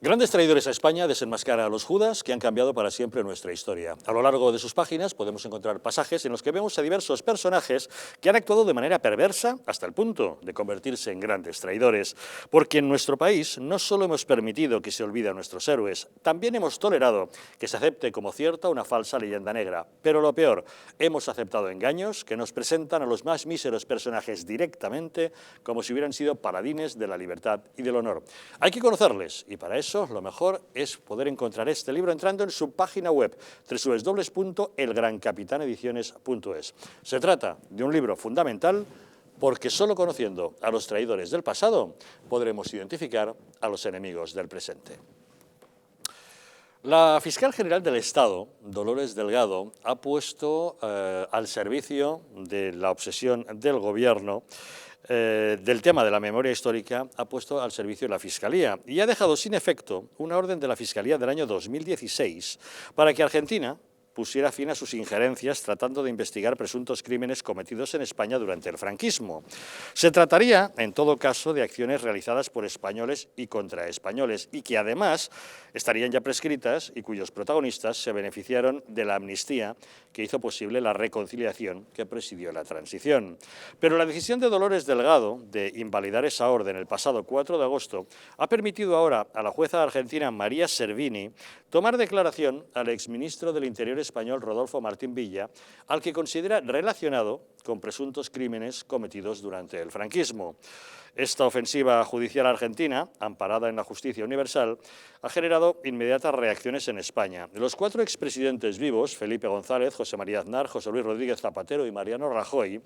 Grandes traidores a España desenmascara a los Judas que han cambiado para siempre nuestra historia. A lo largo de sus páginas podemos encontrar pasajes en los que vemos a diversos personajes que han actuado de manera perversa hasta el punto de convertirse en grandes traidores. Porque en nuestro país no solo hemos permitido que se olvide a nuestros héroes, también hemos tolerado que se acepte como cierta una falsa leyenda negra. Pero lo peor, hemos aceptado engaños que nos presentan a los más míseros personajes directamente como si hubieran sido paladines de la libertad y del honor. Hay que conocerles y para eso lo mejor es poder encontrar este libro entrando en su página web www.elgrancapitanediciones.es. Se trata de un libro fundamental porque solo conociendo a los traidores del pasado podremos identificar a los enemigos del presente. La fiscal general del Estado, Dolores Delgado, ha puesto al servicio de la obsesión del Gobierno del tema de la memoria histórica, ha puesto al servicio de la Fiscalía y ha dejado sin efecto una orden de la Fiscalía del año 2016 para que Argentina pusiera fin a sus injerencias tratando de investigar presuntos crímenes cometidos en España durante el franquismo. Se trataría, en todo caso, de acciones realizadas por españoles y contra españoles y que además estarían ya prescritas y cuyos protagonistas se beneficiaron de la amnistía que hizo posible la reconciliación que presidió la transición. Pero la decisión de Dolores Delgado de invalidar esa orden el pasado 4 de agosto ha permitido ahora a la jueza argentina María Servini tomar declaración al exministro del Interior español Rodolfo Martín Villa, al que considera relacionado con presuntos crímenes cometidos durante el franquismo. Esta ofensiva judicial argentina, amparada en la justicia universal, ha generado inmediatas reacciones en España. Los 4 expresidentes vivos, Felipe González, José María Aznar, José Luis Rodríguez Zapatero y Mariano Rajoy,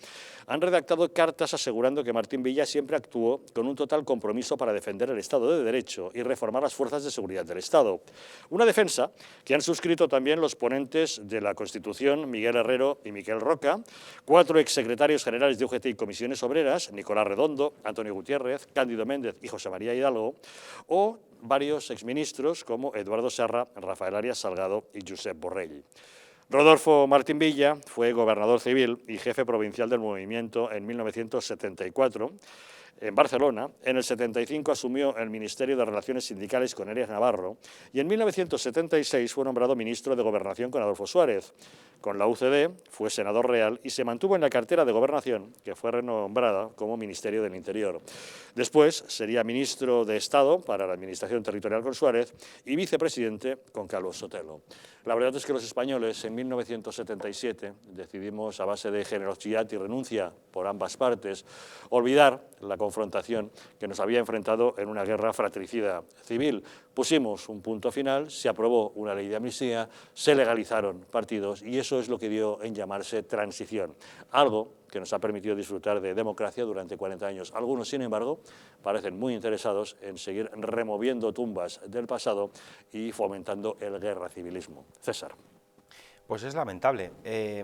han redactado cartas asegurando que Martín Villa siempre actuó con un total compromiso para defender el Estado de Derecho y reformar las fuerzas de seguridad del Estado. Una defensa que han suscrito también los ponentes de la Constitución, Miguel Herrero y Miquel Roca, 4 exsecretarios generales de UGT y comisiones obreras, Nicolás Redondo, Antonio Gutiérrez, Cándido Méndez y José María Hidalgo, o varios exministros como Eduardo Serra, Rafael Arias Salgado y Josep Borrell. Rodolfo Martín Villa fue gobernador civil y jefe provincial del movimiento en 1974 en Barcelona. En el 75 asumió el Ministerio de Relaciones Sindicales con Arias Navarro y en 1976 fue nombrado ministro de Gobernación con Adolfo Suárez. Con la UCD fue senador real y se mantuvo en la cartera de Gobernación, que fue renombrada como Ministerio del Interior. Después sería ministro de Estado para la Administración Territorial con Suárez y vicepresidente con Carlos Sotelo. La verdad es que los españoles en 1977 decidimos, a base de generosidad y renuncia por ambas partes, olvidar la confrontación que nos había enfrentado en una guerra fratricida civil. Pusimos un punto final, se aprobó una ley de amnistía, se legalizaron partidos y eso es lo que dio en llamarse transición, algo que nos ha permitido disfrutar de democracia durante 40 años. Algunos, sin embargo, parecen muy interesados en seguir removiendo tumbas del pasado y fomentando el guerracivilismo. César. Pues es lamentable.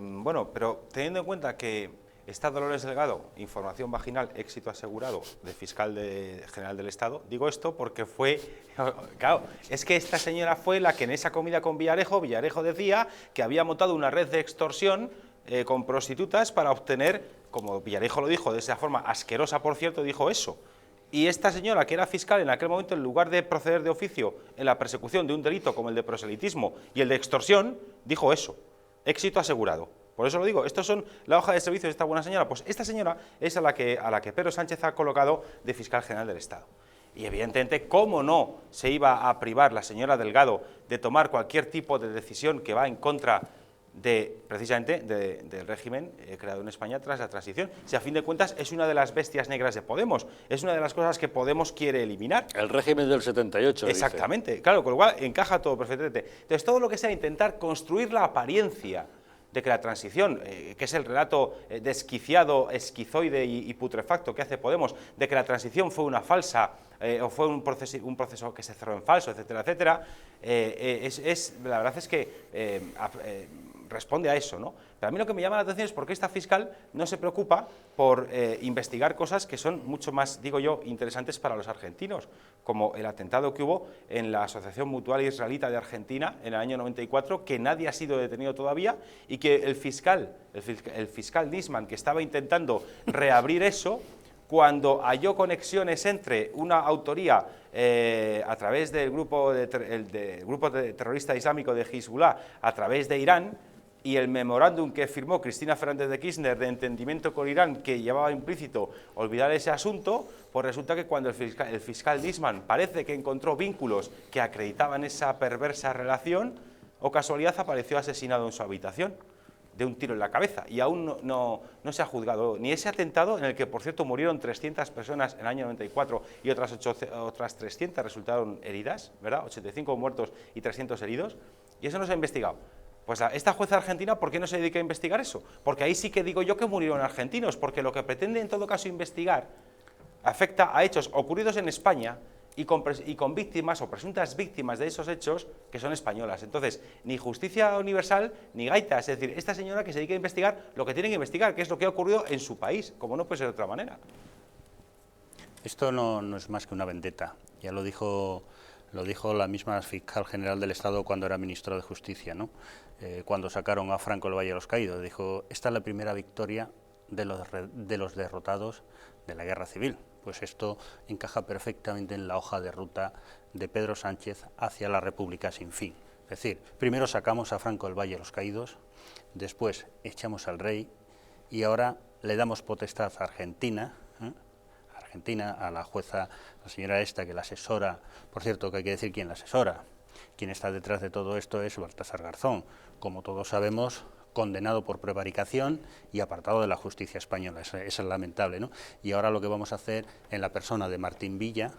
Bueno, pero teniendo en cuenta que está Dolores Delgado, información vaginal, éxito asegurado, de fiscal general del Estado. Digo esto porque fue, claro, es que esta señora fue la que en esa comida con Villarejo decía que había montado una red de extorsión con prostitutas para obtener, como Villarejo lo dijo, de esa forma asquerosa, por cierto, dijo eso. Y esta señora, que era fiscal en aquel momento, en lugar de proceder de oficio en la persecución de un delito como el de proselitismo y el de extorsión, dijo eso, éxito asegurado. Por eso lo digo, estos son la hoja de servicios de esta buena señora. Pues esta señora es a la que Pedro Sánchez ha colocado de fiscal general del Estado. Y evidentemente, ¿cómo no se iba a privar la señora Delgado de tomar cualquier tipo de decisión que va en contra precisamente del régimen creado en España tras la transición? Si a fin de cuentas es una de las bestias negras de Podemos, es una de las cosas que Podemos quiere eliminar. El régimen del 78. Exactamente, dice. Claro, con lo cual encaja todo perfectamente. Entonces, todo lo que sea intentar construir la apariencia de que la transición, que es el relato desquiciado, esquizoide y putrefacto que hace Podemos, de que la transición fue una falsa, o fue un proceso que se cerró en falso, etcétera, etcétera, la verdad es que responde a eso, ¿no? Pero a mí lo que me llama la atención es por qué esta fiscal no se preocupa por investigar cosas que son mucho más, digo yo, interesantes para los argentinos, como el atentado que hubo en la Asociación Mutual Israelita de Argentina en el año 94, que nadie ha sido detenido todavía, y que el fiscal Nisman, que estaba intentando reabrir eso, cuando halló conexiones entre una autoría a través del grupo terrorista islámico de Hezbollah a través de Irán, y el memorándum que firmó Cristina Fernández de Kirchner de entendimiento con Irán, que llevaba implícito olvidar ese asunto, pues resulta que cuando el fiscal Nisman parece que encontró vínculos que acreditaban esa perversa relación, o casualidad apareció asesinado en su habitación, de un tiro en la cabeza, y aún no se ha juzgado ni ese atentado, en el que, por cierto, murieron 300 personas en el año 94 y otras 300 resultaron heridas, ¿verdad? 85 muertos y 300 heridos, y eso no se ha investigado. Pues esta jueza argentina, ¿por qué no se dedica a investigar eso? Porque ahí sí que digo yo que murieron argentinos, porque lo que pretende en todo caso investigar afecta a hechos ocurridos en España y con víctimas o presuntas víctimas de esos hechos que son españolas. Entonces, ni justicia universal ni gaitas. Es decir, esta señora que se dedica a investigar lo que tiene que investigar, que es lo que ha ocurrido en su país, como no puede ser de otra manera. Esto no es más que una vendetta. Ya lo dijo la misma fiscal general del Estado cuando era ministro de Justicia, ¿no? Cuando sacaron a Franco el Valle de los Caídos. Dijo, esta es la primera victoria de los derrotados de la Guerra Civil. Pues esto encaja perfectamente en la hoja de ruta de Pedro Sánchez hacia la República sin fin. Es decir, primero sacamos a Franco del Valle de los Caídos, después echamos al rey y ahora le damos potestad a Argentina, a la jueza, la señora esta que la asesora, por cierto que hay que decir quién la asesora, quien está detrás de todo esto es Baltasar Garzón, como todos sabemos, condenado por prevaricación y apartado de la justicia española. Eso es lamentable, ¿no? Y ahora lo que vamos a hacer en la persona de Martín Villa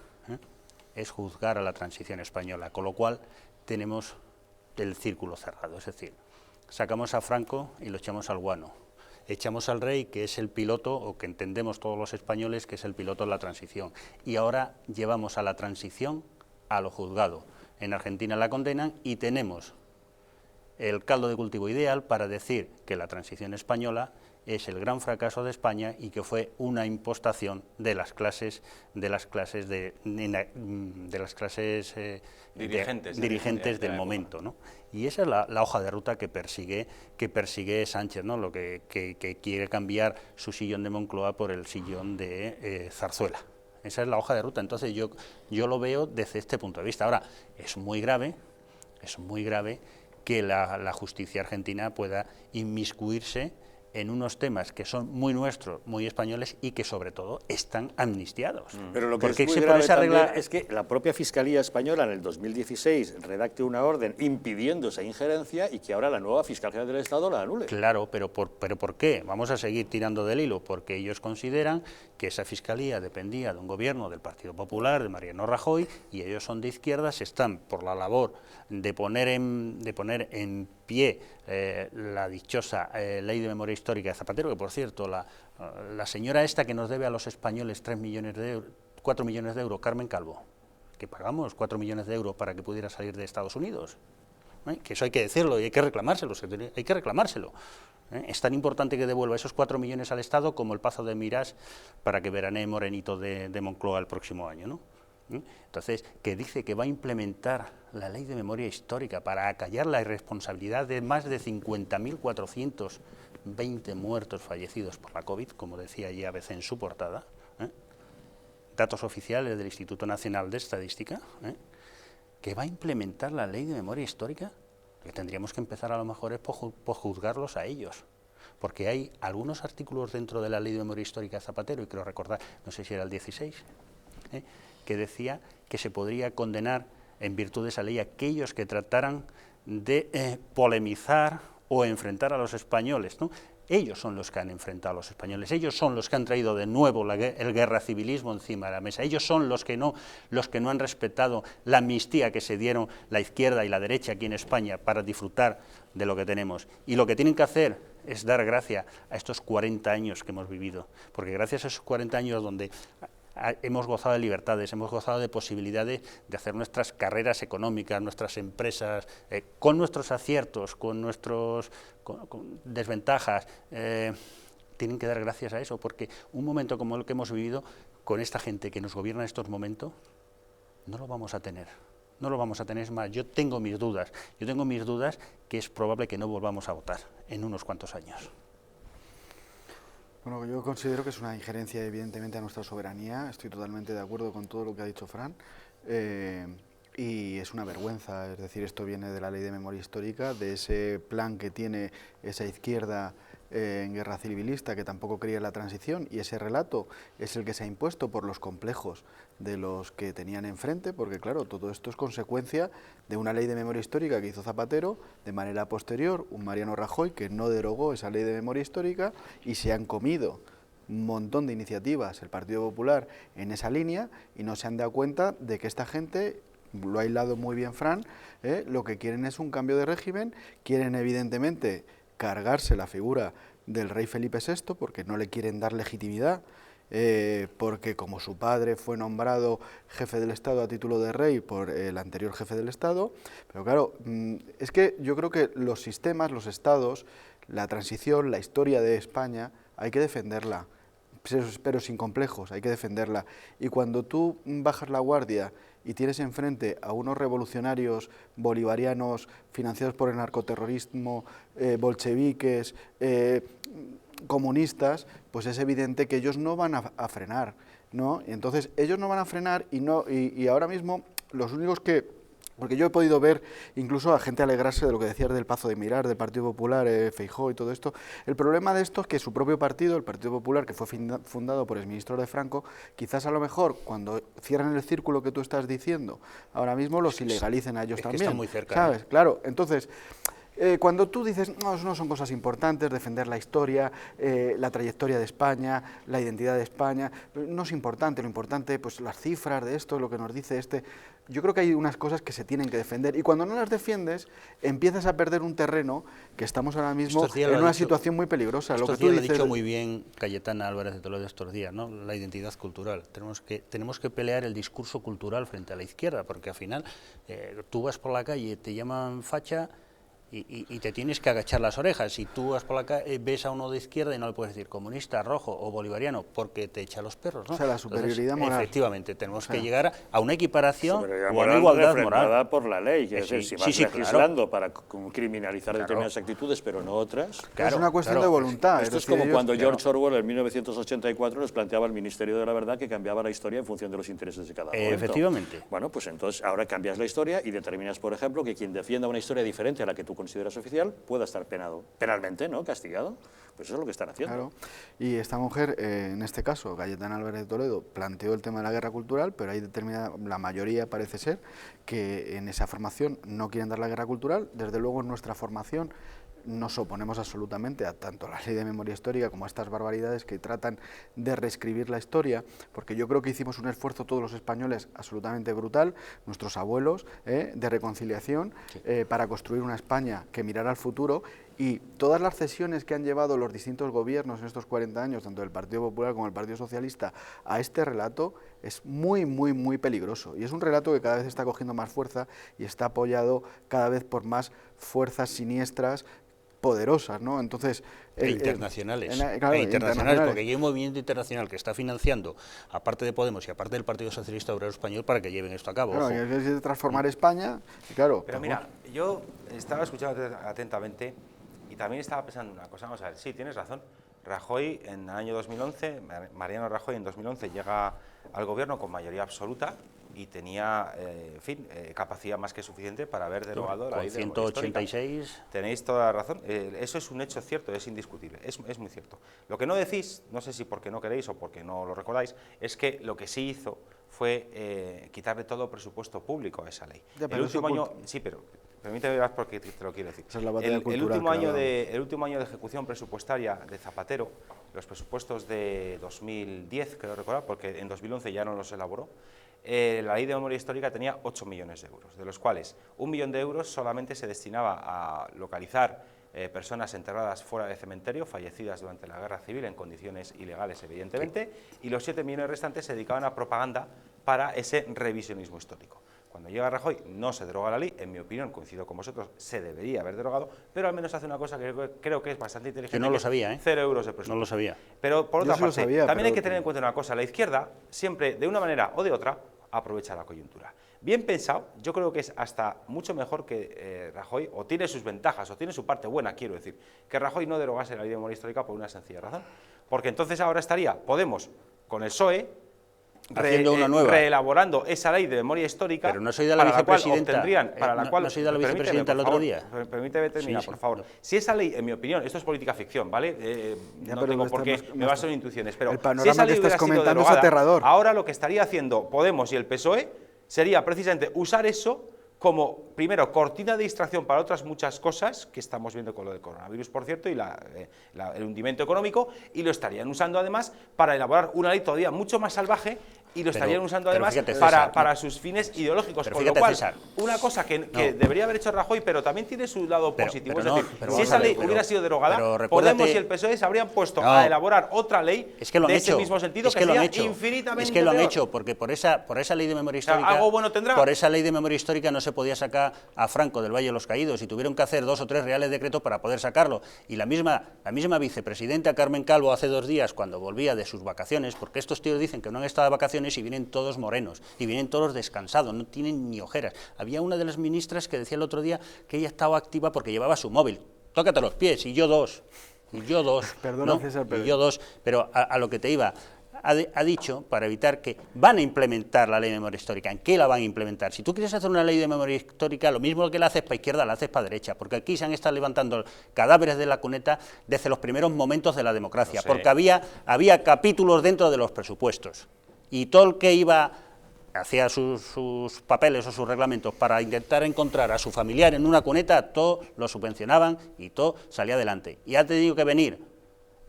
es juzgar a la transición española, con lo cual tenemos el círculo cerrado, es decir, sacamos a Franco y lo echamos al guano, echamos al rey, que es el piloto, o que entendemos todos los españoles, que es el piloto de la transición, y ahora llevamos a la transición a lo juzgado. En Argentina la condenan y tenemos el caldo de cultivo ideal para decir que la transición española es el gran fracaso de España y que fue una impostación de las clases dirigentes del momento, ¿no? Y esa es la hoja de ruta que persigue Sánchez, ¿no? Lo que quiere cambiar su sillón de Moncloa por el sillón de Zarzuela. Esa es la hoja de ruta. Entonces yo lo veo desde este punto de vista. Ahora, es muy grave que la justicia argentina pueda inmiscuirse en unos temas que son muy nuestros, muy españoles y que sobre todo están amnistiados. Pero lo que es muy grave también es que la propia Fiscalía Española en el 2016 redacte una orden impidiendo esa injerencia y que ahora la nueva Fiscal General del Estado la anule. Claro, pero ¿por qué? Vamos a seguir tirando del hilo, porque ellos consideran que esa Fiscalía dependía de un gobierno del Partido Popular, de Mariano Rajoy, y ellos son de izquierdas, están por la labor de poner en pie la dichosa Ley de Memoria Histórica de Zapatero, que por cierto, la señora esta que nos debe a los españoles 4 millones de euros, Carmen Calvo, que pagamos 4 millones de euros para que pudiera salir de Estados Unidos, que eso hay que decirlo y hay que reclamárselo, Es tan importante que devuelva esos 4 millones al Estado como el Pazo de Mirás para que veranee Morenito de Moncloa el próximo año, ¿no? Entonces, que dice que va a implementar la Ley de Memoria Histórica para acallar la irresponsabilidad de más de 50.420 muertos fallecidos por la COVID, como decía ya a veces en su portada, datos oficiales del Instituto Nacional de Estadística, que va a implementar la Ley de Memoria Histórica, que tendríamos que empezar a lo mejor es por juzgarlos a ellos, porque hay algunos artículos dentro de la Ley de Memoria Histórica de Zapatero, y creo recordar, no sé si era el 16, que decía que se podría condenar en virtud de esa ley a aquellos que trataran de polemizar o enfrentar a los españoles, ¿no? Ellos son los que han enfrentado a los españoles, ellos son los que han traído de nuevo el guerracivilismo encima de la mesa, ellos son los que no han respetado la amnistía que se dieron la izquierda y la derecha aquí en España para disfrutar de lo que tenemos. Y lo que tienen que hacer es dar gracia a estos 40 años que hemos vivido, porque gracias a esos 40 años donde hemos gozado de libertades, hemos gozado de posibilidades de hacer nuestras carreras económicas, nuestras empresas, con nuestros aciertos, con nuestras desventajas, tienen que dar gracias a eso, porque un momento como el que hemos vivido, con esta gente que nos gobierna en estos momentos, no lo vamos a tener. No lo vamos a tener, es más, yo tengo mis dudas que es probable que no volvamos a votar en unos cuantos años. Bueno, yo considero que es una injerencia evidentemente a nuestra soberanía, estoy totalmente de acuerdo con todo lo que ha dicho Fran, y es una vergüenza, es decir, esto viene de la Ley de Memoria Histórica, de ese plan que tiene esa izquierda en guerra civilista que tampoco quería en la transición, y ese relato es el que se ha impuesto por los complejos de los que tenían enfrente, porque claro, todo esto es consecuencia de una ley de memoria histórica que hizo Zapatero, de manera posterior un Mariano Rajoy que no derogó esa ley de memoria histórica, y se han comido un montón de iniciativas el Partido Popular en esa línea y no se han dado cuenta de que esta gente, lo ha hilado muy bien Fran, lo que quieren es un cambio de régimen, quieren evidentemente cargarse la figura del rey Felipe VI porque no le quieren dar legitimidad, porque como su padre fue nombrado jefe del Estado a título de rey por el anterior jefe del Estado, pero claro, es que yo creo que los sistemas, los estados, la transición, la historia de España, hay que defenderla, pero sin complejos, hay que defenderla. Y cuando tú bajas la guardia y tienes enfrente a unos revolucionarios bolivarianos financiados por el narcoterrorismo, bolcheviques, comunistas, pues es evidente que ellos no van a frenar, ¿no? Y entonces ellos no van a frenar y ahora mismo los únicos que... Porque yo he podido ver incluso a gente alegrarse de lo que decías del Pazo de Mirar, del Partido Popular, Feijóo y todo esto. El problema de esto es que su propio partido, el Partido Popular, que fue fundado por el ministro de Franco, quizás a lo mejor cuando cierran el círculo que tú estás diciendo, ahora mismo los ilegalicen a ellos también. Que está muy cerca, ¿sabes? Claro, entonces... cuando tú dices, no, eso no son cosas importantes, defender la historia, la trayectoria de España, la identidad de España, no es importante, lo importante, pues las cifras de esto, lo que nos dice este, yo creo que hay unas cosas que se tienen que defender, y cuando no las defiendes, empiezas a perder un terreno que estamos ahora mismo en una situación muy peligrosa. Lo que lo ha dicho muy bien Cayetana Álvarez de Toledo estos días, ¿no? La identidad cultural. Tenemos que pelear el discurso cultural frente a la izquierda, porque al final tú vas por la calle, te llaman facha, y te tienes que agachar las orejas. Si tú vas por la calle, ves a uno de izquierda y no le puedes decir comunista, rojo o bolivariano porque te echa los perros, ¿no? O sea, la superioridad moral. Efectivamente, tenemos que llegar a una equiparación o a moral una igualdad refrendada moral por la ley. Es decir, si vas legislando para criminalizar determinadas actitudes, pero no otras. Es una cuestión de voluntad. Esto es como cuando George Orwell en 1984 nos planteaba el Ministerio de la Verdad que cambiaba la historia en función de los intereses de cada momento. Efectivamente. Bueno, pues entonces ahora cambias la historia y determinas, por ejemplo, que quien defienda una historia diferente a la que tú consideras oficial pueda estar penado, penalmente, ¿no? Castigado. Pues eso es lo que están haciendo. Claro. Y esta mujer, en este caso, Cayetana Álvarez de Toledo, planteó el tema de la guerra cultural, pero hay determinada, la mayoría parece ser, que en esa formación no quieren dar la guerra cultural. Desde luego en nuestra formación nos oponemos absolutamente a tanto la ley de memoria histórica como a estas barbaridades que tratan de reescribir la historia, porque yo creo que hicimos un esfuerzo todos los españoles absolutamente brutal, nuestros abuelos, de reconciliación, para construir una España que mirara al futuro, y todas las cesiones que han llevado los distintos gobiernos en estos 40 años, tanto del Partido Popular como del Partido Socialista, a este relato es muy, muy, muy peligroso, y es un relato que cada vez está cogiendo más fuerza y está apoyado cada vez por más fuerzas siniestras poderosas, ¿no? Entonces, internacionales, claro, internacionales, porque hay un movimiento internacional que está financiando, aparte de Podemos y aparte del Partido Socialista Obrero Español, para que lleven esto a cabo. Claro, que es transformar España, y claro. Pero mira, yo estaba escuchando atentamente y también estaba pensando una cosa. Vamos a ver, sí, tienes razón. Rajoy en el año 2011, Mariano Rajoy en 2011 llega al gobierno con mayoría absoluta y tenía, en fin, capacidad más que suficiente para haber derogado la ley de memoria histórica. 186. Tenéis toda la razón. Eso es un hecho cierto, es indiscutible, es muy cierto. Lo que no decís, no sé si porque no queréis o porque no lo recordáis, es que lo que sí hizo fue quitarle todo presupuesto público a esa ley. Ya, el último año, sí, pero permíteme ver porque te lo quiero decir. Esa es la batalla el cultural último año de ejecución presupuestaria de Zapatero, los presupuestos de 2010, creo recordar, porque en 2011 ya no los elaboró, la ley de memoria histórica tenía 8 millones de euros, de los cuales 1 millón de euros solamente se destinaba a localizar personas enterradas fuera de cementerio, fallecidas durante la guerra civil en condiciones ilegales, evidentemente, y los 7 millones restantes se dedicaban a propaganda para ese revisionismo histórico. Cuando llega Rajoy no se deroga la ley, en mi opinión, coincido con vosotros, se debería haber derogado, pero al menos hace una cosa que creo que es bastante inteligente. Que no lo sabía, 0 euros de presupuesto. No lo sabía. Pero por otra parte, sabía, también hay pero... que tener en cuenta una cosa, la izquierda siempre, de una manera o de otra, aprovecha la coyuntura. Bien pensado, yo creo que es hasta mucho mejor que Rajoy, o tiene sus ventajas, o tiene su parte buena, quiero decir, que Rajoy no derogase la ley de memoria histórica por una sencilla razón. Porque entonces ahora estaría Podemos con el PSOE haciendo una nueva, reelaborando esa ley de memoria histórica. Pero no soy de la vicepresidenta. No soy de la vicepresidenta el otro día. Permíteme terminar, por favor. Si esa ley, en mi opinión, esto es política ficción, ¿vale? No tengo por qué, me baso en intuiciones, pero si esa ley hubiera sido derogada, es aterrador. Ahora lo que estaría haciendo Podemos y el PSOE sería precisamente usar eso como, primero, cortina de distracción para otras muchas cosas que estamos viendo con lo del coronavirus, por cierto, y el hundimiento económico, y lo estarían usando además para elaborar una ley todavía mucho más salvaje, y lo estarían usando además fíjate, César, para sus fines ideológicos. Pero Con fíjate, lo cual, César, una cosa que debería haber hecho Rajoy, pero también tiene su lado positivo. Es decir, si esa ley hubiera sido derogada, Podemos y el PSOE se habrían puesto a elaborar otra ley de ese mismo sentido, que sería infinitamente Es que lo han peor. hecho, porque por esa ley de memoria histórica, algo bueno tendrá. Por esa ley de memoria histórica no se podía sacar a Franco del Valle de los Caídos, y tuvieron que hacer 2 o 3 reales decretos para poder sacarlo. Y la misma vicepresidenta Carmen Calvo, hace 2 días, cuando volvía de sus vacaciones, porque estos tíos dicen que no han estado de vacaciones y vienen todos morenos, y vienen todos descansados, no tienen ni ojeras. Había una de las ministras que decía el otro día que ella estaba activa porque llevaba su móvil. Tócate los pies, y yo dos. Perdona, ¿no? César, pero... Y yo 2, pero a lo que te iba... Ha dicho, para evitar que van a implementar la ley de memoria histórica. ¿En qué la van a implementar? Si tú quieres hacer una ley de memoria histórica, lo mismo que la haces para izquierda, la haces para derecha, porque aquí se han estado levantando cadáveres de la cuneta desde los primeros momentos de la democracia, porque había capítulos dentro de los presupuestos, y todo el que hacía sus papeles o sus reglamentos para intentar encontrar a su familiar en una cuneta, todo lo subvencionaban y todo salía adelante. Y ha tenido que venir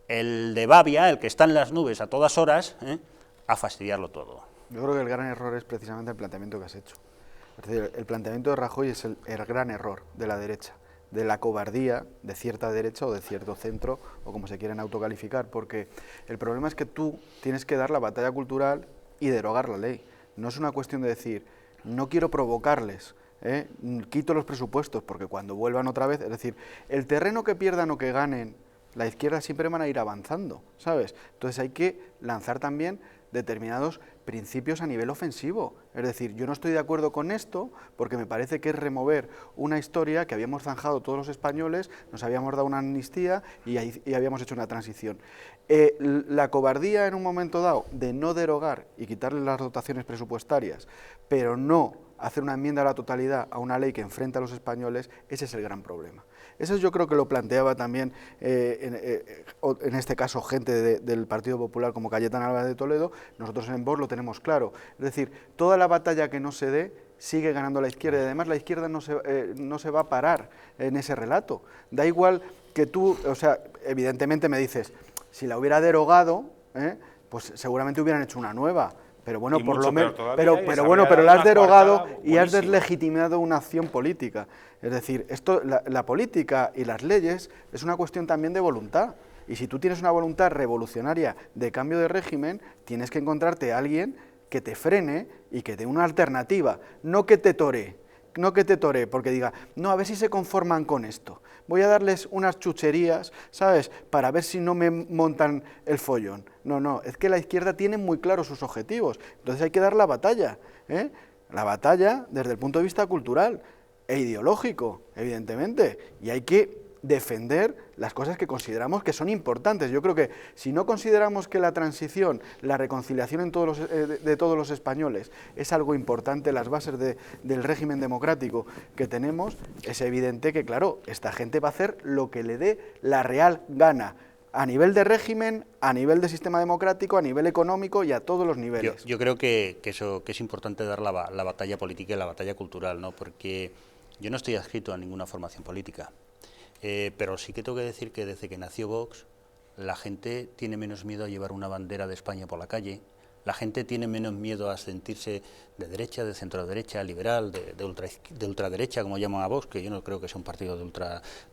el de Babia, el que está en las nubes a todas horas, a fastidiarlo todo. Yo creo que el gran error es precisamente el planteamiento que has hecho. Es decir, el planteamiento de Rajoy es el gran error de la derecha, de la cobardía de cierta derecha o de cierto centro, o como se quieran autocalificar, porque el problema es que tú tienes que dar la batalla cultural y derogar la ley. No es una cuestión de decir, no quiero provocarles, quito los presupuestos, porque cuando vuelvan otra vez, es decir, el terreno que pierdan o que ganen, la izquierda siempre van a ir avanzando, ¿sabes? Entonces hay que lanzar también determinados principios a nivel ofensivo. Es decir, yo no estoy de acuerdo con esto porque me parece que es remover una historia que habíamos zanjado todos los españoles, nos habíamos dado una amnistía y habíamos hecho una transición. La cobardía en un momento dado de no derogar y quitarle las dotaciones presupuestarias, pero no hacer una enmienda a la totalidad a una ley que enfrenta a los españoles, ese es el gran problema. Eso yo creo que lo planteaba también, en este caso, gente del Partido Popular como Cayetana Álvarez de Toledo. Nosotros en Vox lo tenemos claro. Es decir, toda la batalla que no se dé, sigue ganando la izquierda, y además la izquierda no se va a parar en ese relato. Da igual que tú, o sea, evidentemente me dices, si la hubiera derogado, pues seguramente hubieran hecho una nueva. Pero bueno, por lo menos, pero la has derogado y has deslegitimado una acción política. Es decir, la política y las leyes es una cuestión también de voluntad. Y si tú tienes una voluntad revolucionaria de cambio de régimen, tienes que encontrarte a alguien que te frene y que dé una alternativa, no que te toree. No que te toree, porque diga, no, a ver si se conforman con esto. Voy a darles unas chucherías, ¿sabes?, para ver si no me montan el follón. No, es que la izquierda tiene muy claros sus objetivos. Entonces hay que dar la batalla, la batalla desde el punto de vista cultural e ideológico, evidentemente. Y hay que defender las cosas que consideramos que son importantes. Yo creo que si no consideramos que la transición, la reconciliación de todos los españoles es algo importante, las bases del régimen democrático que tenemos, es evidente que, claro, esta gente va a hacer lo que le dé la real gana, a nivel de régimen, a nivel de sistema democrático, a nivel económico y a todos los niveles. Yo creo que es importante dar la batalla política y la batalla cultural, ¿no? Porque yo no estoy adscrito a ninguna formación política. Pero sí que tengo que decir que desde que nació Vox, la gente tiene menos miedo a llevar una bandera de España por la calle, la gente tiene menos miedo a sentirse de derecha, de centro-derecha, liberal, de ultraderecha, como llaman a Vox, que yo no creo que sea un partido de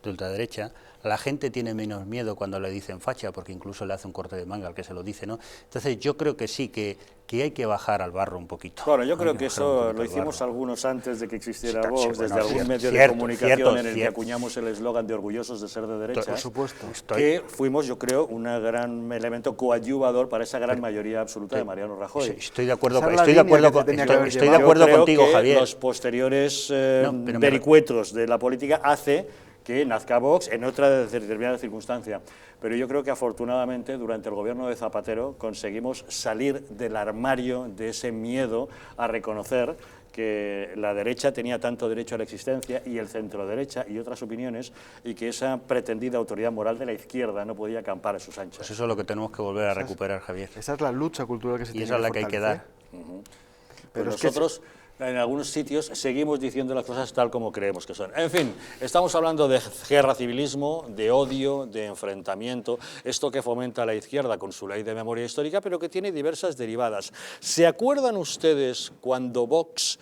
ultraderecha. La gente tiene menos miedo cuando le dicen facha, porque incluso le hace un corte de manga al que se lo dice, ¿no? Entonces yo creo que sí, que que hay que bajar al barro un poquito. Bueno, yo creo Hay que bajar un eso poquito lo al hicimos barro. algunos antes de que existiera Sí, Vox, bueno, desde algún cierto, medio de cierto, comunicación cierto, en el que cierto. acuñamos el eslogan de orgullosos de ser de derechas, Por supuesto. que fuimos, yo creo, un gran elemento coayuvador para esa gran mayoría absoluta de Mariano Rajoy. Estoy de acuerdo, Esa es la línea que te tenía que haber estoy de llevado. acuerdo Yo creo contigo, que Javier. los posteriores No, pero me vericuetos de la política hace que nazca Vox en otra determinada circunstancia. Pero yo creo que afortunadamente durante el gobierno de Zapatero conseguimos salir del armario de ese miedo a reconocer que la derecha tenía tanto derecho a la existencia y el centro derecha y otras opiniones, y que esa pretendida autoridad moral de la izquierda no podía acampar a sus anchas. Pues eso es lo que tenemos que volver a recuperar, Javier. Esa es la lucha cultural que se Y tiene esa es la que hay que dar. Pero es que nosotros en algunos sitios seguimos diciendo las cosas tal como creemos que son. En fin, estamos hablando de guerra civilismo, de odio, de enfrentamiento, esto que fomenta la izquierda con su ley de memoria histórica, pero que tiene diversas derivadas. ¿Se acuerdan ustedes cuando Vox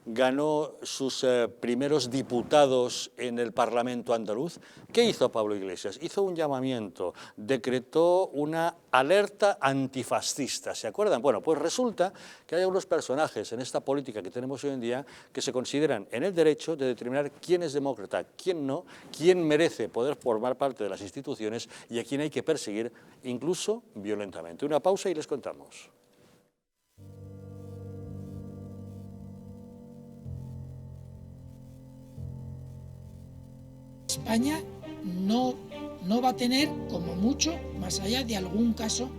ganó sus primeros diputados en el Parlamento andaluz? ¿Qué hizo Pablo Iglesias? Hizo un llamamiento, decretó una alerta antifascista, ¿se acuerdan? Bueno, pues resulta que hay algunos personajes en esta política que tenemos hoy en día que se consideran en el derecho de determinar quién es demócrata, quién no, quién merece poder formar parte de las instituciones y a quién hay que perseguir, incluso violentamente. Una pausa y les contamos. España no va a tener, como mucho, más allá de algún caso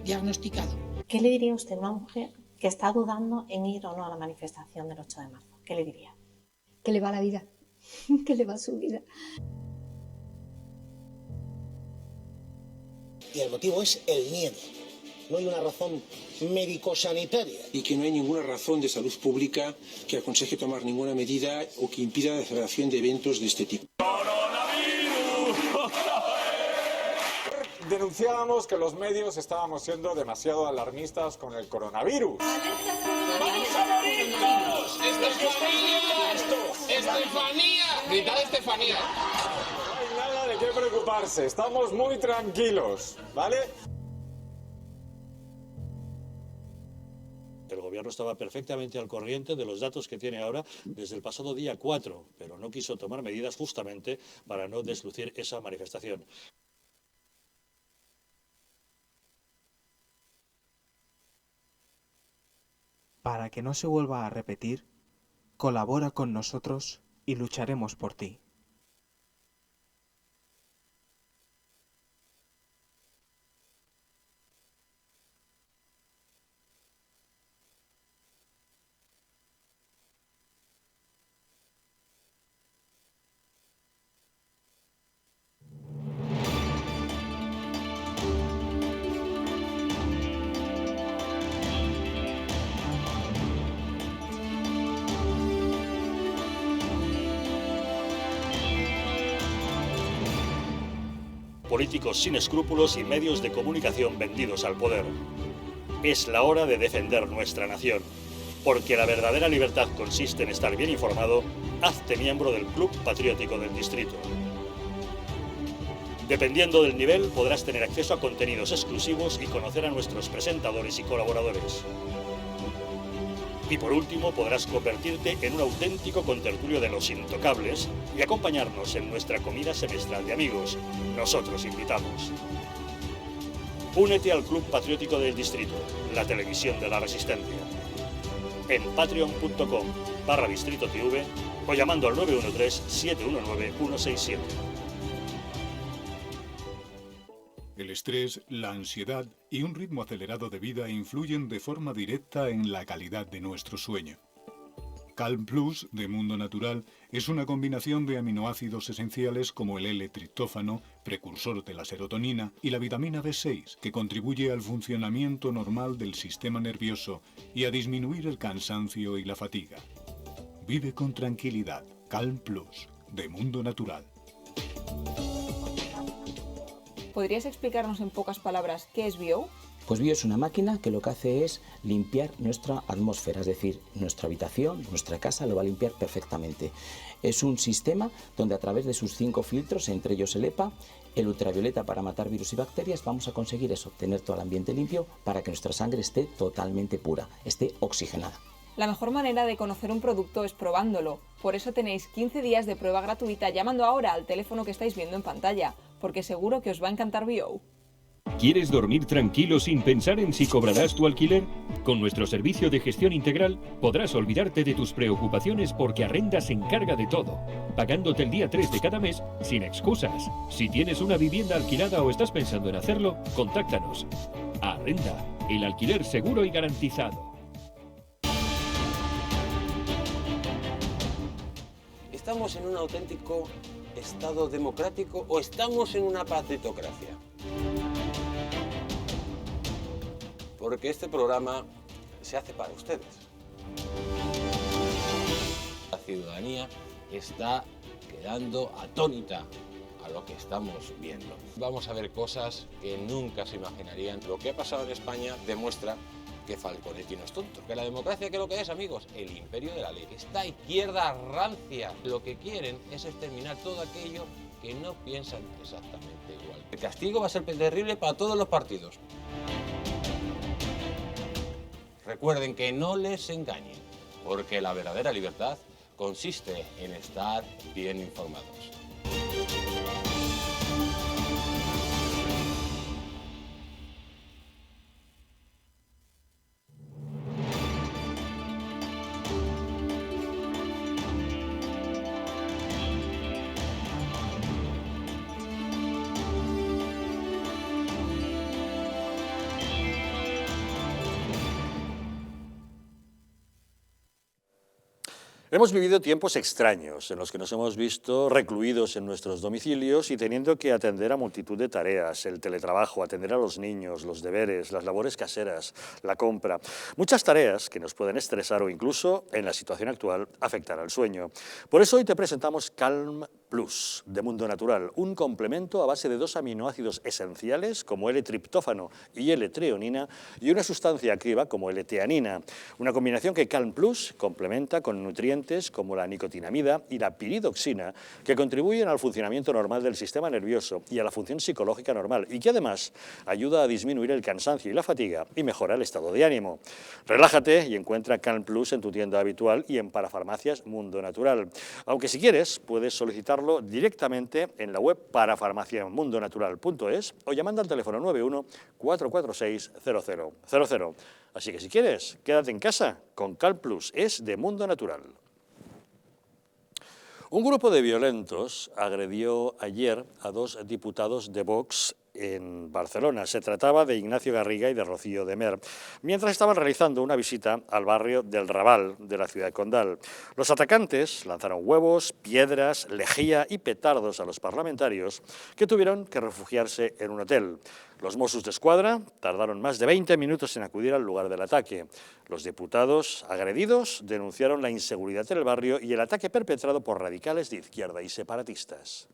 diagnosticado. ¿Qué le diría usted a una mujer que está dudando en ir o no a la manifestación del 8 de marzo? ¿Qué le diría? Que le va la vida, que le va su vida. Y el motivo es el miedo. No hay una razón médico-sanitaria. Y que no hay ninguna razón de salud pública que aconseje tomar ninguna medida o que impida la celebración de eventos de este tipo. Denunciábamos que los medios estábamos siendo demasiado alarmistas con el coronavirus. ¡Vamos a morir todos! ¡Estefanía! ¡Gritad Estefanía! No hay nada de qué preocuparse, estamos muy tranquilos, ¿vale? El gobierno estaba perfectamente al corriente de los datos que tiene ahora desde el pasado día 4, pero no quiso tomar medidas justamente para no deslucir esa manifestación. Para que no se vuelva a repetir, colabora con nosotros y lucharemos por ti. Políticos sin escrúpulos y medios de comunicación vendidos al poder. Es la hora de defender nuestra nación. Porque la verdadera libertad consiste en estar bien informado, hazte miembro del Club Patriótico del Distrito. Dependiendo del nivel, podrás tener acceso a contenidos exclusivos y conocer a nuestros presentadores y colaboradores. Y por último, podrás convertirte en un auténtico contertulio de los intocables y acompañarnos en nuestra comida semestral de amigos. Nosotros invitamos. Únete al Club Patriótico del Distrito, la televisión de la resistencia. En patreon.com/distritotv o llamando al 913-719-167. El estrés, la ansiedad y un ritmo acelerado de vida influyen de forma directa en la calidad de nuestro sueño. Calm Plus de Mundo Natural es una combinación de aminoácidos esenciales como el L-triptófano, precursor de la serotonina, y la vitamina B6, que contribuye al funcionamiento normal del sistema nervioso y a disminuir el cansancio y la fatiga. Vive con tranquilidad. Calm Plus de Mundo Natural. ¿Podrías explicarnos en pocas palabras qué es BIO? Pues Bio es una máquina que lo que hace es limpiar nuestra atmósfera, es decir, nuestra habitación, nuestra casa lo va a limpiar perfectamente. Es un sistema donde a través de sus 5 filtros, entre ellos el EPA, el ultravioleta para matar virus y bacterias, vamos a conseguir eso, tener todo el ambiente limpio para que nuestra sangre esté totalmente pura, esté oxigenada. La mejor manera de conocer un producto es probándolo. Por eso tenéis 15 días de prueba gratuita llamando ahora al teléfono que estáis viendo en pantalla, porque seguro que os va a encantar Bio. ¿Quieres dormir tranquilo sin pensar en si cobrarás tu alquiler? Con nuestro servicio de gestión integral podrás olvidarte de tus preocupaciones porque Arrenda se encarga de todo, pagándote el día 3 de cada mes sin excusas. Si tienes una vivienda alquilada o estás pensando en hacerlo, contáctanos. Arrenda, el alquiler seguro y garantizado. ¿Estamos en un auténtico Estado democrático o estamos en una partitocracia? Porque este programa se hace para ustedes. La ciudadanía está quedando atónita a lo que estamos viendo. Vamos a ver cosas que nunca se imaginarían. Lo que ha pasado en España demuestra que Falconetti no es tonto. Que la democracia, ¿qué es lo que es, amigos? El imperio de la ley. Esta izquierda rancia, lo que quieren es exterminar todo aquello que no piensan exactamente igual. El castigo va a ser terrible para todos los partidos. Recuerden que no les engañen, porque la verdadera libertad consiste en estar bien informados. Hemos vivido tiempos extraños en los que nos hemos visto recluidos en nuestros domicilios y teniendo que atender a multitud de tareas, el teletrabajo, atender a los niños, los deberes, las labores caseras, la compra. Muchas tareas que nos pueden estresar o incluso, en la situación actual, afectar al sueño. Por eso hoy te presentamos Calm Plus, de Mundo Natural, un complemento a base de 2 aminoácidos esenciales como L-triptófano y L-treonina y una sustancia activa como L-teanina, una combinación que Calm Plus complementa con nutrientes como la nicotinamida y la piridoxina, que contribuyen al funcionamiento normal del sistema nervioso y a la función psicológica normal, y que además ayuda a disminuir el cansancio y la fatiga y mejora el estado de ánimo. Relájate y encuentra Calm Plus en tu tienda habitual y en Parafarmacias Mundo Natural. Aunque si quieres, puedes solicitarlo directamente en la web parafarmaciamundonatural.es o llamando al teléfono 91 446 0000. Así que si quieres, quédate en casa con Calm Plus, es de Mundo Natural. Un grupo de violentos agredió ayer a 2 diputados de Vox en Barcelona. Se trataba de Ignacio Garriga y de Rocío de Mer, mientras estaban realizando una visita al barrio del Raval de la ciudad de Condal. Los atacantes lanzaron huevos, piedras, lejía y petardos a los parlamentarios, que tuvieron que refugiarse en un hotel. Los Mossos d'Esquadra tardaron más de 20 minutos en acudir al lugar del ataque. Los diputados agredidos denunciaron la inseguridad en el barrio y el ataque perpetrado por radicales de izquierda y separatistas.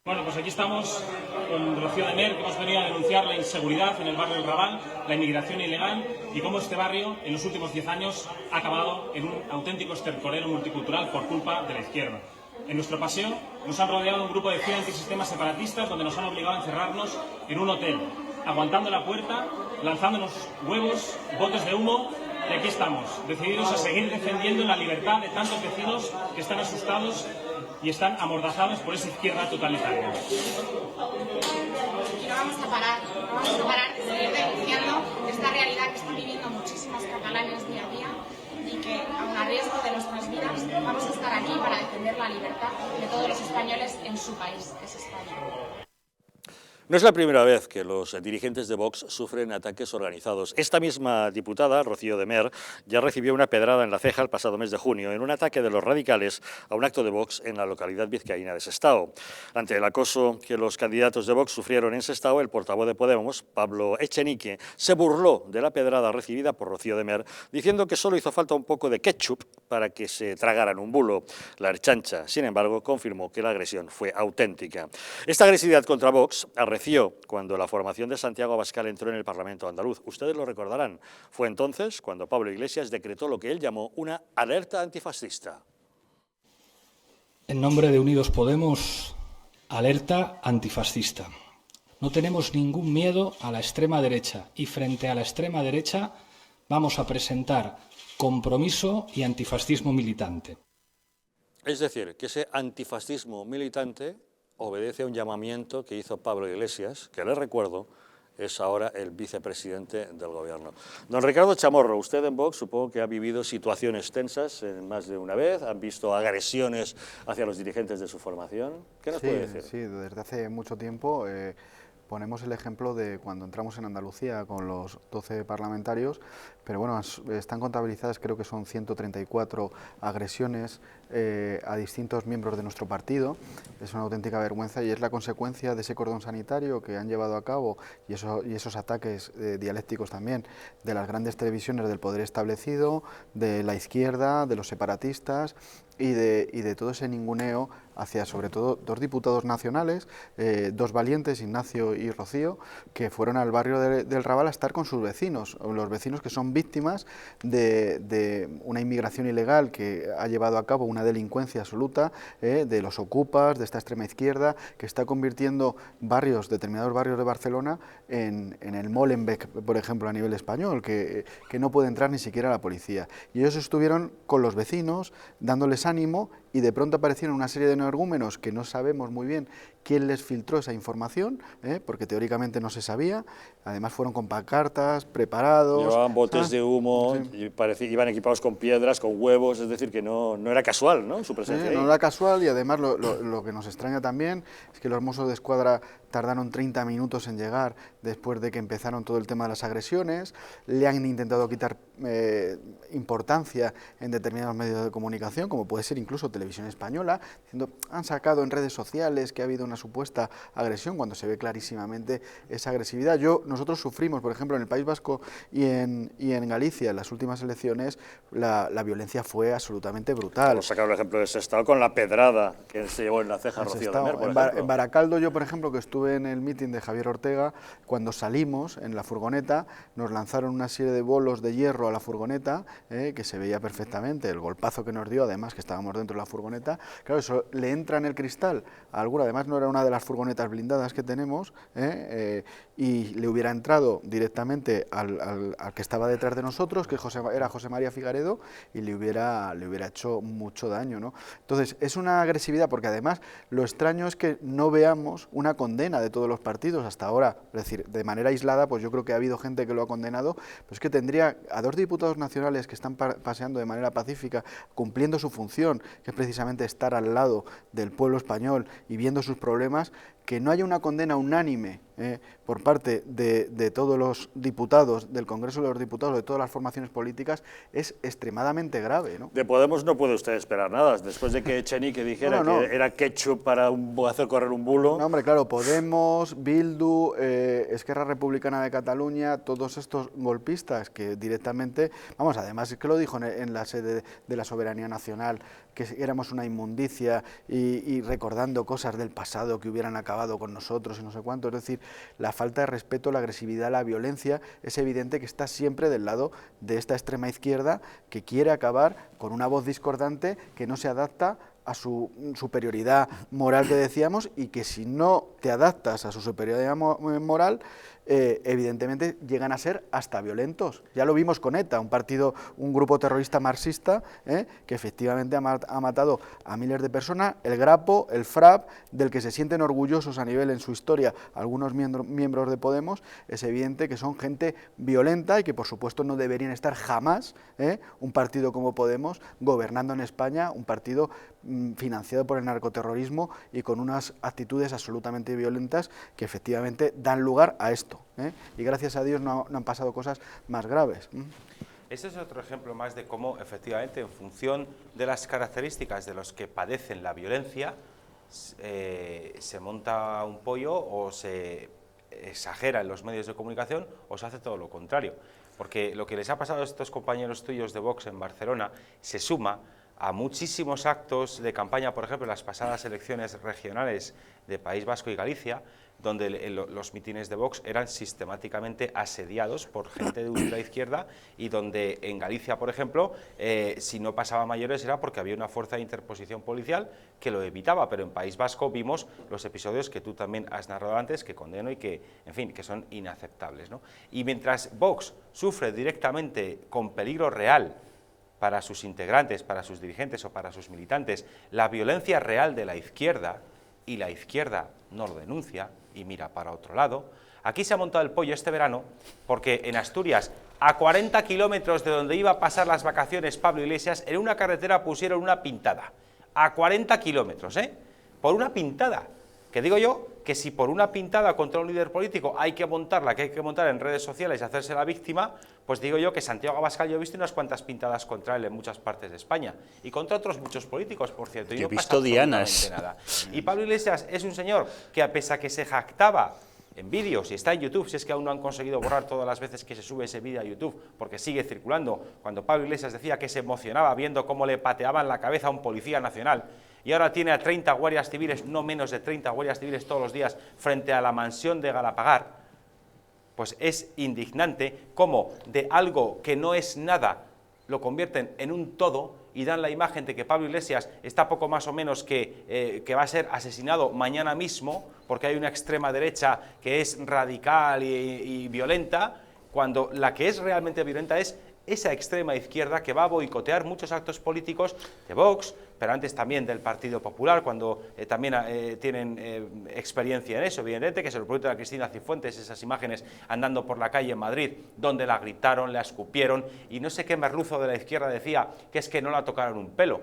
Bueno, pues aquí estamos con Rocío de Mer, que hemos venido a denunciar la inseguridad en el barrio del Raval, la inmigración ilegal y cómo este barrio en los últimos 10 años ha acabado en un auténtico estercolero multicultural por culpa de la izquierda. En nuestro paseo nos han rodeado un grupo de 100 antisistemas separatistas donde nos han obligado a encerrarnos en un hotel, aguantando la puerta, lanzándonos huevos, botes de humo, y aquí estamos, decididos a seguir defendiendo la libertad de tantos vecinos que están asustados y están amordazados por esa izquierda totalitaria. Y no vamos a parar de seguir denunciando esta realidad que están viviendo muchísimos catalanes día a día y que, aun a riesgo de nuestras vidas, vamos a estar aquí para defender la libertad de todos los españoles en su país, que es España. No es la primera vez que los dirigentes de Vox sufren ataques organizados. Esta misma diputada, Rocío de Mer, ya recibió una pedrada en la ceja el pasado mes de junio en un ataque de los radicales a un acto de Vox en la localidad vizcaína de Sestao. Ante el acoso que los candidatos de Vox sufrieron en Sestao, el portavoz de Podemos, Pablo Echenique, se burló de la pedrada recibida por Rocío de Mer, diciendo que solo hizo falta un poco de ketchup para que se tragaran un bulo. La Ertzaintza, sin embargo, confirmó que la agresión fue auténtica. Esta agresividad contra Vox ha arreció cuando la formación de Santiago Abascal entró en el Parlamento andaluz. Ustedes lo recordarán. Fue entonces cuando Pablo Iglesias decretó lo que él llamó una alerta antifascista. En nombre de Unidos Podemos, alerta antifascista. No tenemos ningún miedo a la extrema derecha y frente a la extrema derecha vamos a presentar compromiso y antifascismo militante. Es decir, que ese antifascismo militante obedece a un llamamiento que hizo Pablo Iglesias, que les recuerdo, es ahora el vicepresidente del Gobierno. Don Ricardo Chamorro, usted en Vox supongo que ha vivido situaciones tensas más de una vez, han visto agresiones hacia los dirigentes de su formación. ¿Qué nos puede decir? Sí, desde hace mucho tiempo ponemos el ejemplo de cuando entramos en Andalucía con los 12 parlamentarios, pero bueno, están contabilizadas, creo que son 134 agresiones a distintos miembros de nuestro partido. Es una auténtica vergüenza y es la consecuencia de ese cordón sanitario que han llevado a cabo y esos ataques dialécticos también de las grandes televisiones del poder establecido, de la izquierda, de los separatistas y de todo ese ninguneo hacia sobre todo dos diputados nacionales, dos valientes, Ignacio y Rocío, que fueron al barrio del Raval a estar con sus vecinos, los vecinos que son víctimas de una inmigración ilegal que ha llevado a cabo una delincuencia absoluta, de los ocupas, de esta extrema izquierda, que está convirtiendo determinados barrios de Barcelona en el Molenbeek, por ejemplo, a nivel español, que no puede entrar ni siquiera la policía. Y ellos estuvieron con los vecinos, dándoles ánimo, y de pronto aparecieron una serie de energúmenos que no sabemos muy bien quién les filtró esa información, porque teóricamente no se sabía. Además fueron con pancartas, preparados. Llevaban botes de humo, sí. Y iban equipados con piedras, con huevos, es decir, que no era casual, ¿no?, su presencia ahí. No era casual, y además lo que nos extraña también es que los Mossos de Escuadra tardaron 30 minutos en llegar después de que empezaron todo el tema de las agresiones. Le han intentado quitar importancia en determinados medios de comunicación, como puede ser incluso Televisión Española, diciendo, han sacado en redes sociales que ha habido una supuesta agresión, cuando se ve clarísimamente esa agresividad. Nosotros sufrimos, por ejemplo, en el País Vasco y en Galicia, en las últimas elecciones, la violencia fue absolutamente brutal. Vamos a sacar el ejemplo de Sestao con la pedrada que se llevó en la ceja a Rocío de Mer, por ejemplo. En Baracaldo, yo, por ejemplo, que estuve en el mitin de Javier Ortega, cuando salimos en la furgoneta, nos lanzaron una serie de bolos de hierro a la furgoneta, que se veía perfectamente, el golpazo que nos dio, además que estábamos dentro de la furgoneta. Claro, eso le entra en el cristal a alguna, además no era una de las furgonetas blindadas que tenemos, y le hubiera entrado directamente al que estaba detrás de nosotros, que era José María Figaredo, y le hubiera hecho mucho daño, ¿no? Entonces, es una agresividad, porque además lo extraño es que no veamos una condena de todos los partidos hasta ahora, es decir, de manera aislada, pues yo creo que ha habido gente que lo ha condenado, pues que tendría a dos diputados nacionales que están paseando de manera pacífica, cumpliendo su función, que es precisamente estar al lado del pueblo español y viendo sus problemas, que no haya una condena unánime por parte de todos los diputados del Congreso de los Diputados, de todas las formaciones políticas, es extremadamente grave, ¿no? De Podemos no puede usted esperar nada, después de que Echenique dijera que era ketchup para hacer correr un bulo. No, hombre, claro, Podemos, Bildu, Esquerra Republicana de Cataluña, todos estos golpistas que directamente, vamos, además es que lo dijo en la sede de la Soberanía Nacional, que éramos una inmundicia y recordando cosas del pasado que hubieran acabado con nosotros y no sé cuánto. Es decir, la falta de respeto, la agresividad, la violencia, es evidente que está siempre del lado de esta extrema izquierda que quiere acabar con una voz discordante que no se adapta a su superioridad moral que decíamos, y que si no te adaptas a su superioridad moral, evidentemente llegan a ser hasta violentos. Ya lo vimos con ETA, un grupo terrorista marxista, que efectivamente ha matado a miles de personas, el Grapo, el FRAP, del que se sienten orgullosos a nivel en su historia algunos miembros de Podemos. Es evidente que son gente violenta y que por supuesto no deberían estar jamás, un partido como Podemos gobernando en España, un partido financiado por el narcoterrorismo y con unas actitudes absolutamente violentas que efectivamente dan lugar a esto. Y gracias a Dios no han pasado cosas más graves. Este es otro ejemplo más de cómo, efectivamente, en función de las características de los que padecen la violencia, se monta un pollo o se exagera en los medios de comunicación o se hace todo lo contrario. Porque lo que les ha pasado a estos compañeros tuyos de Vox en Barcelona se suma a muchísimos actos de campaña, por ejemplo, en las pasadas elecciones regionales de País Vasco y Galicia, donde los mítines de Vox eran sistemáticamente asediados por gente de ultraizquierda y donde en Galicia, por ejemplo, si no pasaba mayores era porque había una fuerza de interposición policial que lo evitaba, pero en País Vasco vimos los episodios que tú también has narrado antes, que condeno y que, en fin, que son inaceptables, ¿no? Y mientras Vox sufre directamente con peligro real para sus integrantes, para sus dirigentes o para sus militantes, la violencia real de la izquierda, y la izquierda no lo denuncia y mira para otro lado, aquí se ha montado el pollo este verano porque en Asturias, a 40 kilómetros de donde iba a pasar las vacaciones Pablo Iglesias, en una carretera pusieron una pintada, a 40 kilómetros, por una pintada, que digo yo que si por una pintada contra un líder político hay que montarla, que hay que montar en redes sociales y hacerse la víctima, pues digo yo que Santiago Abascal, yo he visto unas cuantas pintadas contra él en muchas partes de España, y contra otros muchos políticos, por cierto, y yo no he pasa visto dianas. nada. Y Pablo Iglesias es un señor que, a pesar que se jactaba en vídeos, y está en YouTube, si es que aún no han conseguido borrar todas las veces que se sube ese vídeo a YouTube, porque sigue circulando, cuando Pablo Iglesias decía que se emocionaba viendo cómo le pateaban la cabeza a un policía nacional, y ahora tiene a 30 guardias civiles, no menos de 30 guardias civiles todos los días, frente a la mansión de Galapagar, pues es indignante cómo de algo que no es nada lo convierten en un todo y dan la imagen de que Pablo Iglesias está poco más o menos que va a ser asesinado mañana mismo porque hay una extrema derecha que es radical y violenta, cuando la que es realmente violenta es esa extrema izquierda que va a boicotear muchos actos políticos de Vox, pero antes también del Partido Popular, cuando también tienen experiencia en eso, evidentemente, que se lo pregunta a Cristina Cifuentes, esas imágenes andando por la calle en Madrid, donde la gritaron, la escupieron, y no sé qué merluzo de la izquierda decía que es que no la tocaron un pelo.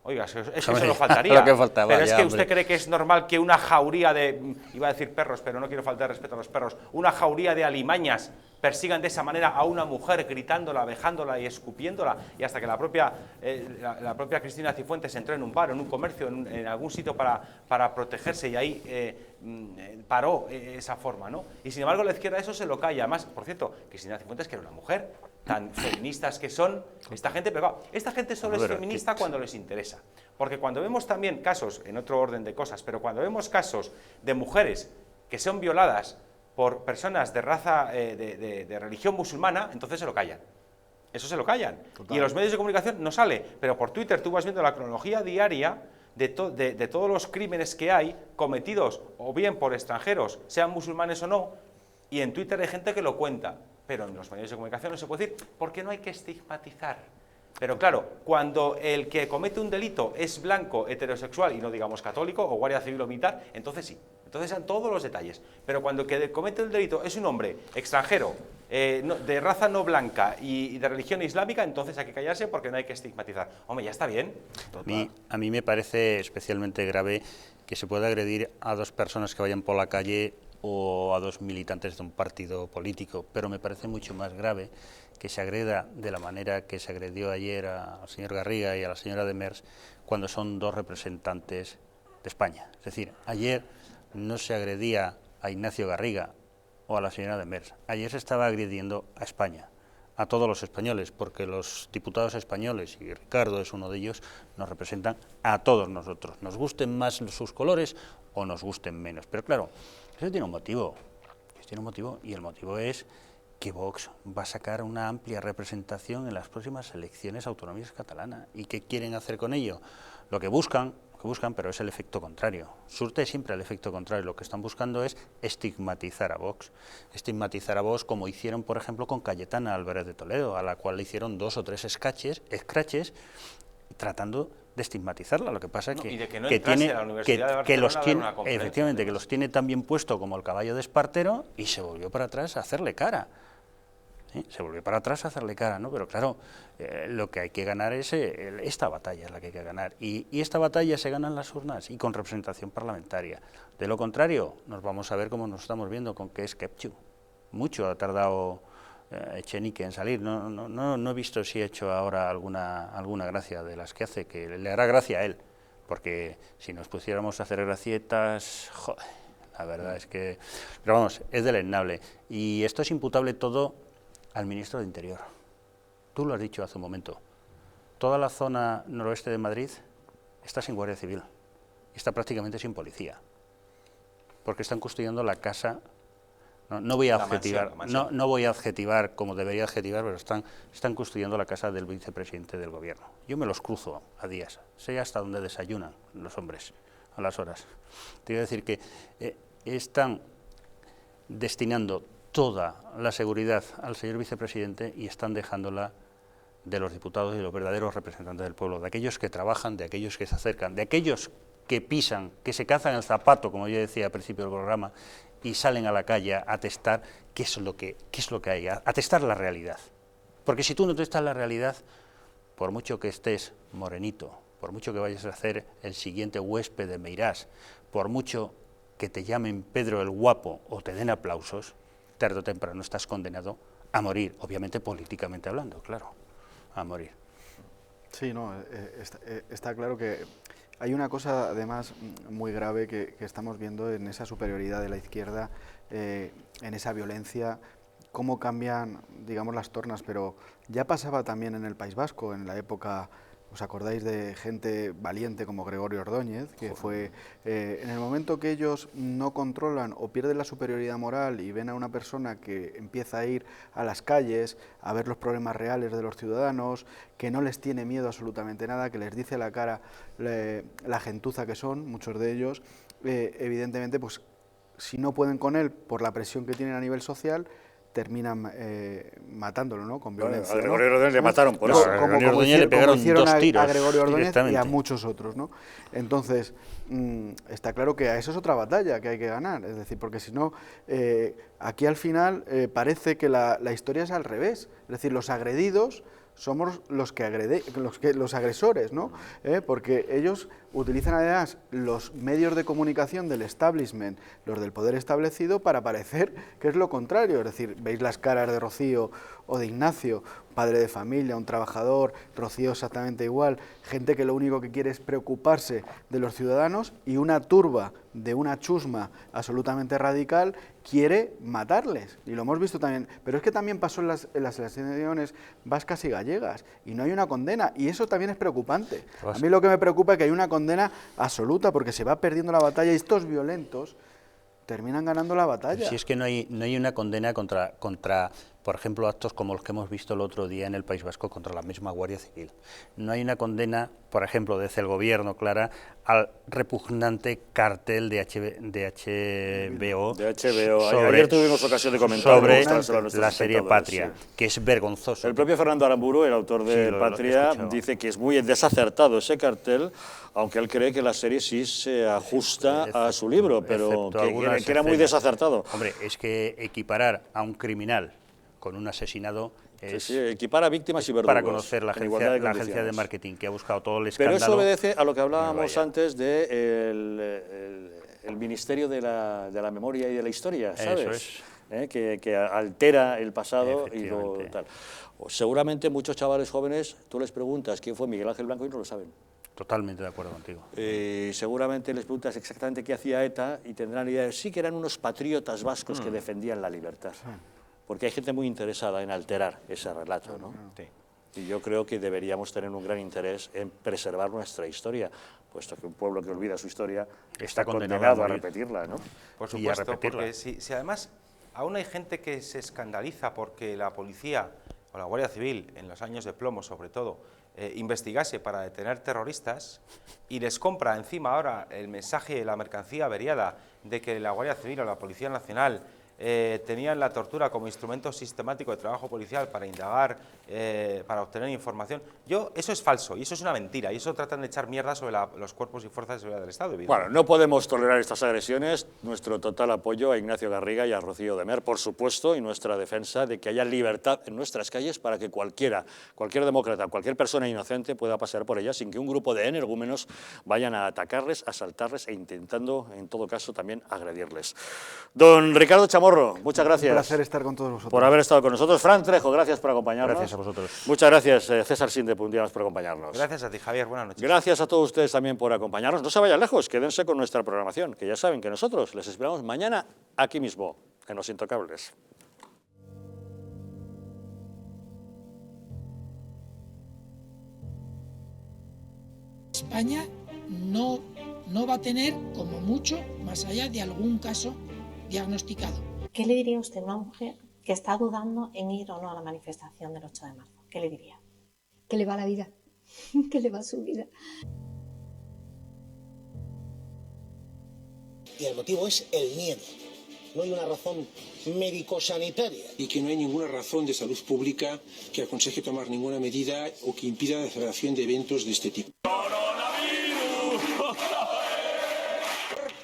Oiga, es que eso lo faltaría, lo que faltaba, pero es ya, que hombre. ¿usted cree que es normal que una jauría de, iba a decir perros, pero no quiero faltar respeto a los perros, una jauría de alimañas persigan de esa manera a una mujer gritándola, vejándola y escupiéndola, y hasta que la propia Cristina Cifuentes entró en un bar, en un comercio, en algún sitio para protegerse, y ahí paró esa forma, ¿no? Y sin embargo la izquierda eso se lo calla. Además, por cierto, Cristina Cifuentes, que era una mujer, tan feministas que son esta gente, pero claro, esta gente solo es feminista cuando les interesa, porque cuando vemos también casos, en otro orden de cosas, pero cuando vemos casos de mujeres que son violadas por personas de raza, de religión musulmana, entonces se lo callan. Eso se lo callan. Total. Y en los medios de comunicación no sale, pero por Twitter tú vas viendo la cronología diaria de todos los crímenes que hay cometidos o bien por extranjeros, sean musulmanes o no, y en Twitter hay gente que lo cuenta, pero en los medios de comunicación no se puede decir, porque no hay que estigmatizar. Pero claro, cuando el que comete un delito es blanco, heterosexual, y no digamos católico, o guardia civil o militar, entonces sí. Entonces sean todos los detalles. Pero cuando el que comete el delito es un hombre extranjero, de raza no blanca y de religión islámica, entonces hay que callarse porque no hay que estigmatizar. Hombre, ya está bien. A mí me parece especialmente grave que se pueda agredir a dos personas que vayan por la calle o a dos militantes de un partido político, pero me parece mucho más grave que se agreda de la manera que se agredió ayer al señor Garriga y a la señora de Mers cuando son dos representantes de España. Es decir, ayer no se agredía a Ignacio Garriga o a la señora de Mers, ayer se estaba agrediendo a España, a todos los españoles, porque los diputados españoles, y Ricardo es uno de ellos, nos representan a todos nosotros, nos gusten más sus colores o nos gusten menos. Pero claro, eso tiene un motivo, y el motivo es que Vox va a sacar una amplia representación en las próximas elecciones autonómicas catalanas. ¿Y qué quieren hacer con ello? Lo que buscan, pero es el efecto contrario. Surte siempre el efecto contrario. Lo que están buscando es estigmatizar a Vox. Estigmatizar a Vox como hicieron, por ejemplo, con Cayetana Álvarez de Toledo, a la cual le hicieron 2 o 3 escraches, tratando de estigmatizarla. Lo que pasa es que los tiene tan bien puesto como el caballo de Espartero y se volvió para atrás a hacerle cara. ¿Sí? Se volvió para atrás a hacerle cara, ¿no? Pero claro, lo que hay que ganar es esta batalla, es la que hay que ganar. Y esta batalla se gana en las urnas y con representación parlamentaria. De lo contrario, nos vamos a ver como nos estamos viendo con que es Kepchu. Mucho ha tardado Echenique en salir. No he visto si ha hecho ahora alguna gracia de las que hace, que le hará gracia a él. Porque si nos pusiéramos a hacer gracietas, joder, la verdad es que... Pero vamos, es deleznable. Y esto es imputable todo al ministro de Interior. Tú lo has dicho hace un momento. toda la zona noroeste de Madrid está sin Guardia Civil, está prácticamente sin policía, porque están custodiando la casa. No voy a adjetivar, no voy a adjetivar como debería adjetivar, pero están custodiando la casa del vicepresidente del gobierno. Yo me los cruzo a días, sé hasta dónde desayunan los hombres a las horas. Te iba a decir que están destinando toda la seguridad al señor vicepresidente y están dejándola de los diputados y los verdaderos representantes del pueblo, de aquellos que trabajan, de aquellos que se acercan, de aquellos que pisan, que se calzan el zapato, como yo decía al principio del programa, y salen a la calle a testar qué es lo que hay, a testar la realidad. Porque si tú no testas la realidad, por mucho que estés morenito, por mucho que vayas a ser el siguiente huésped de Meirás, por mucho que te llamen Pedro el Guapo o te den aplausos, tarde o temprano estás condenado a morir, obviamente políticamente hablando, claro, a morir. Sí, no, está claro que hay una cosa además muy grave que estamos viendo en esa superioridad de la izquierda, en esa violencia, cómo cambian, digamos, las tornas, pero ya pasaba también en el País Vasco, en la época, ¿os acordáis de gente valiente como Gregorio Ordóñez? Que fue, en el momento que ellos no controlan o pierden la superioridad moral y ven a una persona que empieza a ir a las calles, a ver los problemas reales de los ciudadanos, que no les tiene miedo absolutamente nada, que les dice a la cara la gentuza que son, muchos de ellos, evidentemente, pues si no pueden con él por la presión que tienen a nivel social, terminan matándolo, ¿no? Con violencia. A Gregorio Ordóñez le mataron por eso. Como hicieron a Gregorio Ordóñez y a muchos otros, ¿no? Entonces, está claro que eso es otra batalla que hay que ganar, es decir, porque si no, aquí al final parece que la historia es al revés, es decir, los agredidos somos los agresores, ¿no? Porque ellos utilizan además los medios de comunicación del establishment, los del poder establecido, para parecer que es lo contrario. Es decir, veis las caras de Rocío o de Ignacio, padre de familia, un trabajador, Rocío exactamente igual, gente que lo único que quiere es preocuparse de los ciudadanos, y una turba de una chusma absolutamente radical quiere matarles, y lo hemos visto también, pero es que también pasó en las elecciones vascas y gallegas, y no hay una condena, y eso también es preocupante. A mí lo que me preocupa es que hay una condena absoluta, porque se va perdiendo la batalla, y estos violentos terminan ganando la batalla. Si es que no hay una condena contra, por ejemplo, actos como los que hemos visto el otro día en el País Vasco contra la misma Guardia Civil. No hay una condena, por ejemplo, desde el gobierno, Clara, al repugnante cartel de HBO. Ayer tuvimos ocasión de comentar sobre la serie Patria, sí, que es vergonzoso. El propio Fernando Aramburu, el autor de Patria, dice que es muy desacertado ese cartel, aunque él cree que la serie sí se ajusta a su libro, pero que era muy desacertado. Hombre, es que equiparar a un criminal con un asesinado es equipar a víctimas y verdugos. Para conocer la agencia de marketing que ha buscado todo el escándalo. Pero eso obedece a lo que hablábamos antes de el Ministerio de la Memoria y de la Historia, ¿sabes? Eso es. Que altera el pasado y lo tal. Seguramente muchos chavales jóvenes, tú les preguntas quién fue Miguel Ángel Blanco y no lo saben. Totalmente de acuerdo contigo. Seguramente les preguntas exactamente qué hacía ETA y tendrán idea de sí que eran unos patriotas vascos que defendían la libertad. Sí. Porque hay gente muy interesada en alterar ese relato, ¿no? Sí. Y yo creo que deberíamos tener un gran interés en preservar nuestra historia, puesto que un pueblo que olvida su historia está condenado a repetirla, ¿no? Por supuesto, porque si además aún hay gente que se escandaliza porque la policía o la Guardia Civil, en los años de plomo sobre todo, investigase para detener terroristas, y les compra encima ahora el mensaje, la mercancía averiada de que la Guardia Civil o la Policía Nacional tenían la tortura como instrumento sistemático de trabajo policial para indagar, para obtener información. Eso es falso y eso es una mentira, y eso tratan de echar mierda sobre los cuerpos y fuerzas de seguridad del Estado. Bueno, no podemos tolerar estas agresiones. Nuestro total apoyo a Ignacio Garriga y a Rocío de Mer, por supuesto, y nuestra defensa de que haya libertad en nuestras calles para que cualquier demócrata, cualquier persona inocente pueda pasear por ellas sin que un grupo de energúmenos vayan a atacarles, asaltarles e intentando, en todo caso, también agredirles. Don Ricardo Chamorro, muchas gracias. Un placer estar con todos vosotros. Por haber estado con nosotros. Fran Trejo, gracias por acompañarnos. Gracias a vosotros. Muchas gracias, César Sindepundianos, por acompañarnos. Gracias a ti, Javier. Buenas noches. Gracias a todos ustedes también por acompañarnos. No se vayan lejos, quédense con nuestra programación, que ya saben que nosotros les esperamos mañana aquí mismo, en Los Intocables. España no va a tener, como mucho, más allá de algún caso diagnosticado. ¿Qué le diría usted a una mujer que está dudando en ir o no a la manifestación del 8 de marzo? ¿Qué le diría? Que le va la vida, que le va su vida. Y el motivo es el miedo. No hay una razón médico-sanitaria. Y que no hay ninguna razón de salud pública que aconseje tomar ninguna medida o que impida la celebración de eventos de este tipo.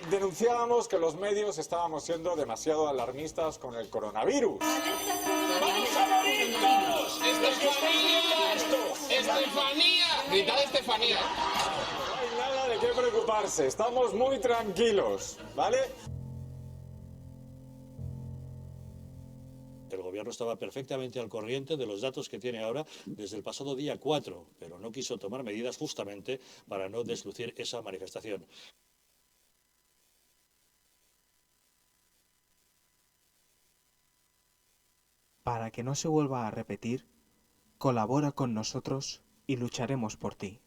Denunciábamos que los medios estábamos siendo demasiado alarmistas con el coronavirus. ¡Vamos a morir todos! ¡Estefanía! ¡Estefanía! Gritad Estefanía. No hay nada de qué preocuparse, estamos muy tranquilos, ¿vale? El gobierno estaba perfectamente al corriente de los datos que tiene ahora desde el pasado día 4, pero no quiso tomar medidas justamente para no deslucir esa manifestación. Para que no se vuelva a repetir, colabora con nosotros y lucharemos por ti.